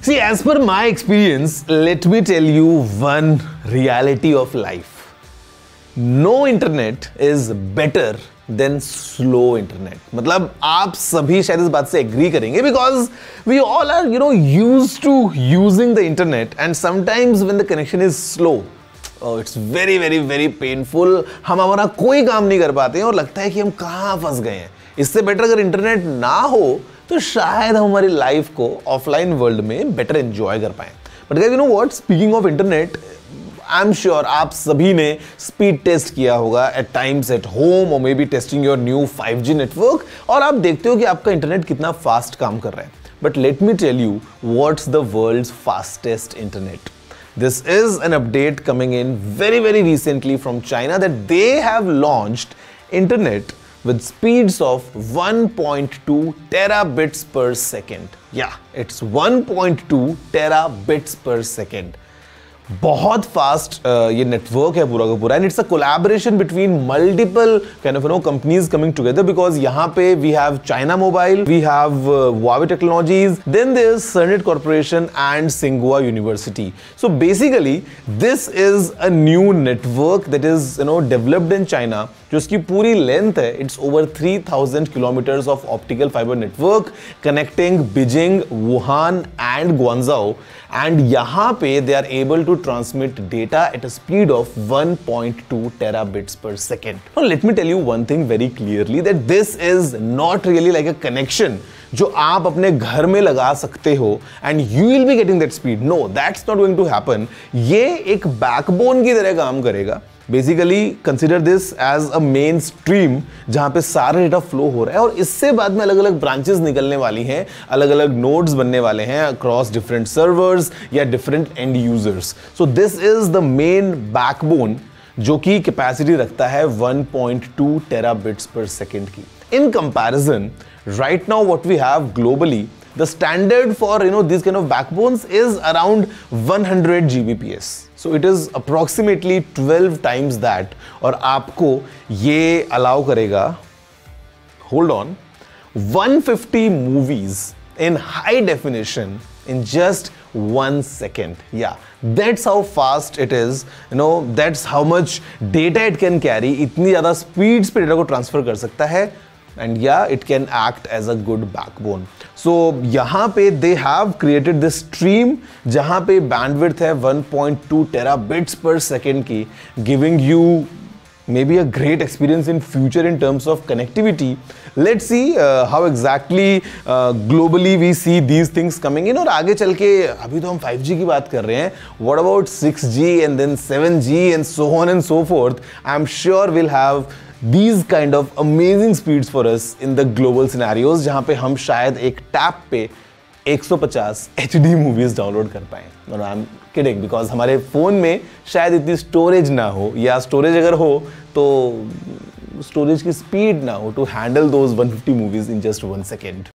See, as per my experience, let me tell you one reality of life. No internet is better than slow internet. मतलब आप सभी शायद इस बात से एग्री करेंगे because we all are used to using the internet and sometimes when the connection is slow, oh, it's very very very painful. हम हमारा कोई काम नहीं कर पाते हैं और लगता है कि हम कहाँ फंस गए हैं. इससे बेटर अगर इंटरनेट ना हो तो शायद हम हमारी लाइफ को ऑफलाइन वर्ल्ड में बेटर एंजॉय कर पाएं. But guys, you know what, speaking of internet, I am sure आप सभी ने स्पीड टेस्ट किया होगा एट टाइम्स एट होम और may be testing your new 5G network और आप देखते हो कि आपका इंटरनेट कितना फास्ट काम कर रहा है. But let me tell you what's the world's fastest internet. This is an update coming in very very recently from China that they have launched internet with speeds of 1.2 terabits per second. Yeah, it's 1.2 terabits per second. बहुत fast ये network है पूरा का पूरा and it's a collaboration between multiple kind of companies coming together because यहाँ पे we have China Mobile, we have Huawei technologies, then there is CERNET corporation and सिंगुआ university. So basically this is a new network that is developed in China, जो इसकी पूरी length है it's over 3000 kilometres of optical fibre network connecting Beijing, Wuhan and Guangzhou. And यहाँ पे they are able to transmit data at a speed of 1.2 terabits per second. Now let me tell you one thing very clearly that this is not really like a connection जो आप अपने घर में लगा सकते हो and you will be getting that speed. No, that's not going to happen. ये एक बैकबोन की तरह काम करेगा. Basically consider this as a main stream जहां पे सारा डेटा फ्लो हो रहा है और इससे बाद में अलग अलग ब्रांचेस निकलने वाली हैं, अलग अलग नोड्स बनने वाले हैं अक्रॉस डिफरेंट सर्वर्स या different and users. So this is the main backbone जो कि कैपेसिटी रखता है 1.2 टेराबिट्स पर सेकेंड की. In comparison right now what we have globally, the standard for these kind of backbones is around 100 Gbps. So it is approximately 12 times that. और आपको ये allow करेगा, hold on, 150 movies in high definition in just 1 second. Yeah, that's how fast it is. That's how much data it can carry. इतनी ज़्यादा speeds पे data को transfer कर सकता है. And yeah, it can act as a good backbone. So यहाँ पे they have created this stream जहाँ पे bandwidth है 1.2 terabits per second की, giving you maybe a great experience in future in terms of connectivity. Let's see how exactly globally we see these things coming in. और आगे चल के अभी तो हम 5G की बात कर रहे हैं. What about 6G and then 7G and so on and so forth? I'm sure we'll have these kind of amazing speeds for us in the global scenarios जहाँ पे हम शायद एक टैप पे 150 HD मूवीज डाउनलोड कर पाएं. I am kidding because हमारे phone में शायद इतनी स्टोरेज ना हो या स्टोरेज अगर हो तो स्टोरेज की स्पीड ना हो to handle those 150 movies in just 1 second.